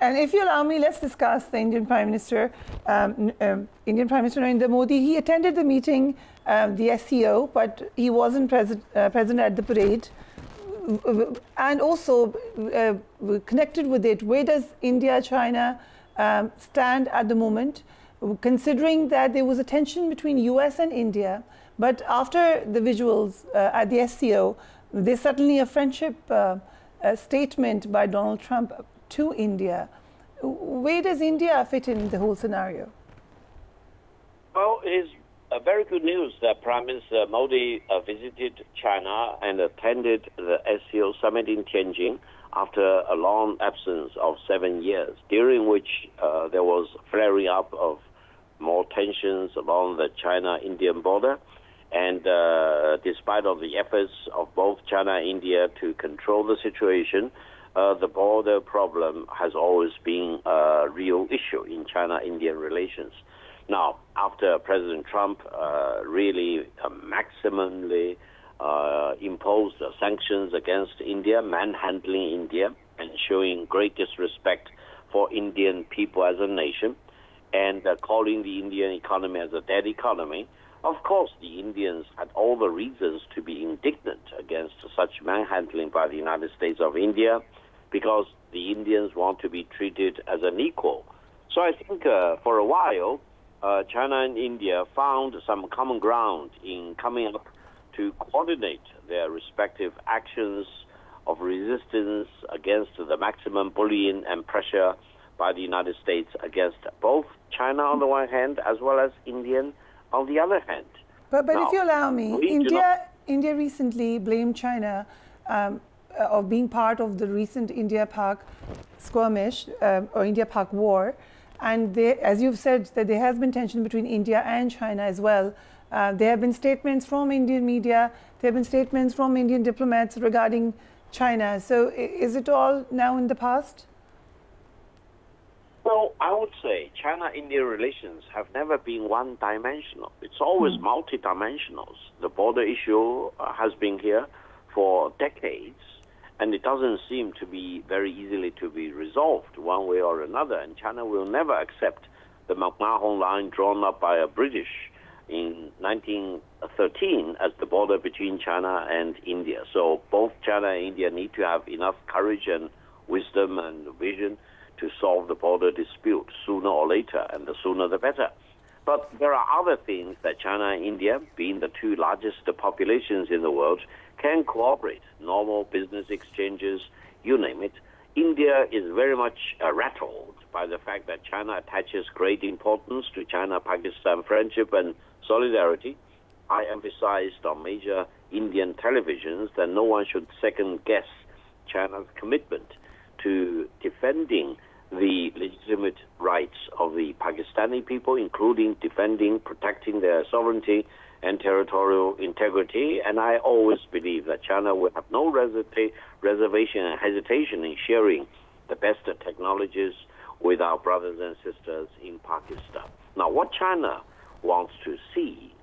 And if you allow me, let's discuss the Indian Prime Minister. Indian Prime Minister Narendra Modi, he attended the meeting, the SCO, but he wasn't present at the parade. And also, connected with it, where does India, China stand at the moment, considering that there was a tension between US and India, but after the visuals at the SCO, there's certainly a friendship statement by Donald Trump to India. Where does India fit in the whole scenario? Well, it is very good news that Prime Minister Modi visited China and attended the SCO summit in Tianjin after a long absence of 7 years, during which there was flaring up of more tensions along the China-Indian border. And despite of the efforts of both China and India to control the situation, the border problem has always been a real issue in China-Indian relations. Now, after President Trump really maximally imposed sanctions against India, manhandling India, and showing great disrespect for Indian people as a nation, and calling the Indian economy as a dead economy, of course, the Indians had all the reasons to be indignant against such manhandling by the United States of India, because the Indians want to be treated as an equal. So I think for a while, China and India found some common ground in coming up to coordinate their respective actions of resistance against the maximum bullying and pressure by the United States against both China on the one hand as well as India on the other hand. But now, if you allow me, India recently blamed China of being part of the recent India-Pak skirmish or India-Pak war. And as you've said, that there has been tension between India and China as well. There have been statements from Indian media, there have been statements from Indian diplomats regarding China. So is it all now in the past? Well, I would say China-India relations have never been one-dimensional. It's always multidimensional. The border issue has been here for decades, and it doesn't seem to be very easily to be resolved one way or another. And China will never accept the McMahon line drawn up by a British in 1913 as the border between China and India. So both China and India need to have enough courage and wisdom and vision to solve the border dispute sooner or later, and the sooner the better. But there are other things that China and India, being the two largest populations in the world, can cooperate. Normal business exchanges, you name it. India is very much rattled by the fact that China attaches great importance to China-Pakistan friendship and solidarity. I emphasized on major Indian televisions that no one should second-guess China's commitment to defending the legitimate rights of the Pakistani people, including defending, protecting their sovereignty and territorial integrity. And I always believe that China will have no reservation and hesitation in sharing the best technologies with our brothers and sisters in Pakistan. Now, what China wants to see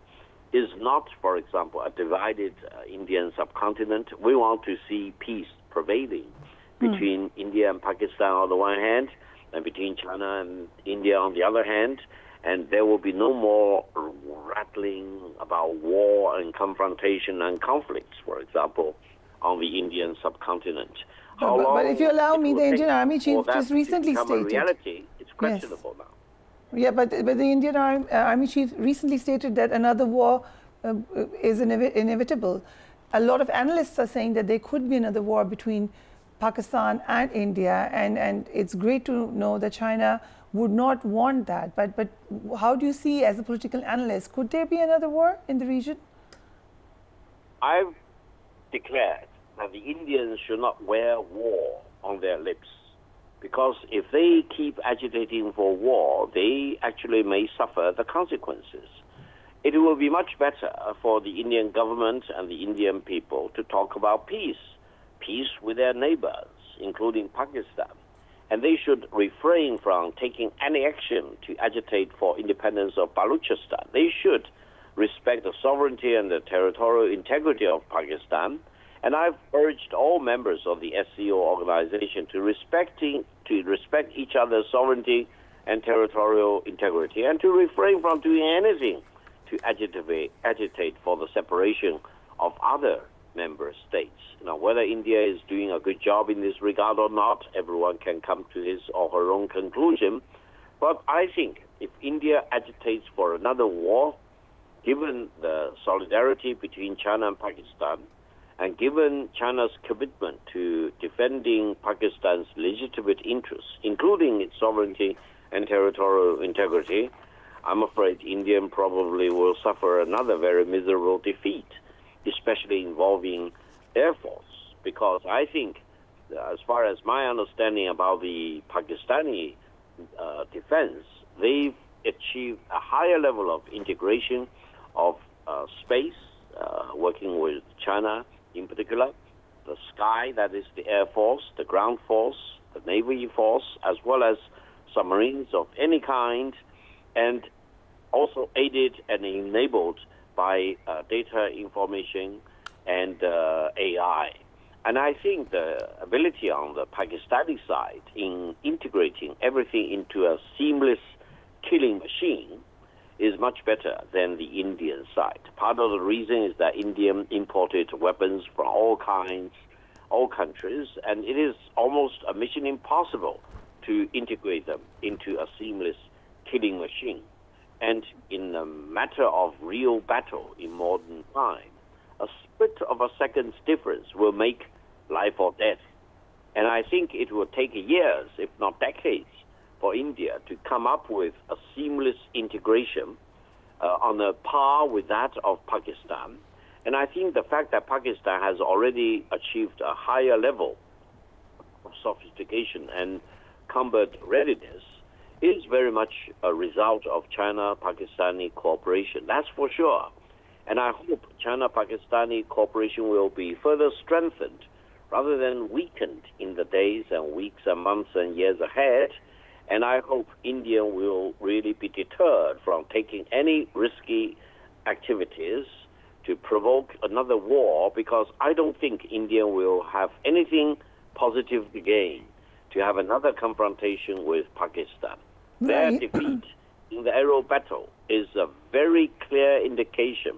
is not, for example, a divided Indian subcontinent. We want to see peace prevailing between India and Pakistan on the one hand, and between China and India on the other hand, and there will be no more rattling about war and confrontation and conflicts, for example, on the Indian subcontinent. But if you allow me, the Indian Army Chief just recently stated... reality, it's questionable now. Yeah, but the Indian Army Chief recently stated that another war is inevitable. A lot of analysts are saying that there could be another war between Pakistan and India, and it's great to know that China would not want that. But how do you see, as a political analyst, could there be another war in the region? I've declared that the Indians should not wear war on their lips, because if they keep agitating for war, they actually may suffer the consequences. It will be much better for the Indian government and the Indian people to talk about peace with their neighbors, including Pakistan. And they should refrain from taking any action to agitate for independence of Balochistan. They should respect the sovereignty and the territorial integrity of Pakistan. And I've urged all members of the SCO organization to respect to respect each other's sovereignty and territorial integrity, and to refrain from doing anything to agitate for the separation of other member states. Now, whether India is doing a good job in this regard or not, everyone can come to his or her own conclusion. But I think if India agitates for another war, given the solidarity between China and Pakistan, and given China's commitment to defending Pakistan's legitimate interests, including its sovereignty and territorial integrity, I'm afraid India probably will suffer another very miserable defeat, especially involving Air Force, because I think, as far as my understanding about the Pakistani defense, they've achieved a higher level of integration of space, working with China in particular, the sky, that is the Air Force, the ground force, the Navy force, as well as submarines of any kind, and also aided and enabled by data information and AI. And I think the ability on the Pakistani side in integrating everything into a seamless killing machine is much better than the Indian side. Part of the reason is that India imported weapons from all kinds, all countries, and it is almost a mission impossible to integrate them into a seamless killing machine. And in a matter of real battle in modern time, a split of a second's difference will make life or death. And I think it will take years, if not decades, for India to come up with a seamless integration on a par with that of Pakistan. And I think the fact that Pakistan has already achieved a higher level of sophistication and combat readiness is very much a result of China-Pakistani cooperation. That's for sure. And I hope China-Pakistani cooperation will be further strengthened rather than weakened in the days and weeks and months and years ahead. And I hope India will really be deterred from taking any risky activities to provoke another war, because I don't think India will have anything positive to gain to have another confrontation with Pakistan. Their defeat in the aerial battle is a very clear indication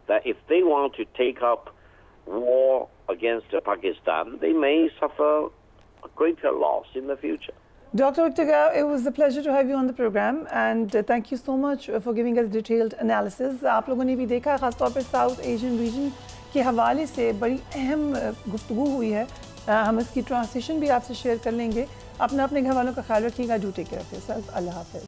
that if they want to take up war against Pakistan, they may suffer a greater loss in the future. Dr. Govt, it was a pleasure to have you on the program, and thank you so much for giving us detailed analysis. आप लोगों ने भी देखा, खास तौर पर south Asian region के हवाले से बड़ी अहम गुफ्तगू हुई है। हम इसकी ट्रांसलेशन भी आपसे शेयर कर लेंगे। अपने घर वालों का ख्याल रखिएगा। Do take care of yourself. अल्लाह हाफ़िज़।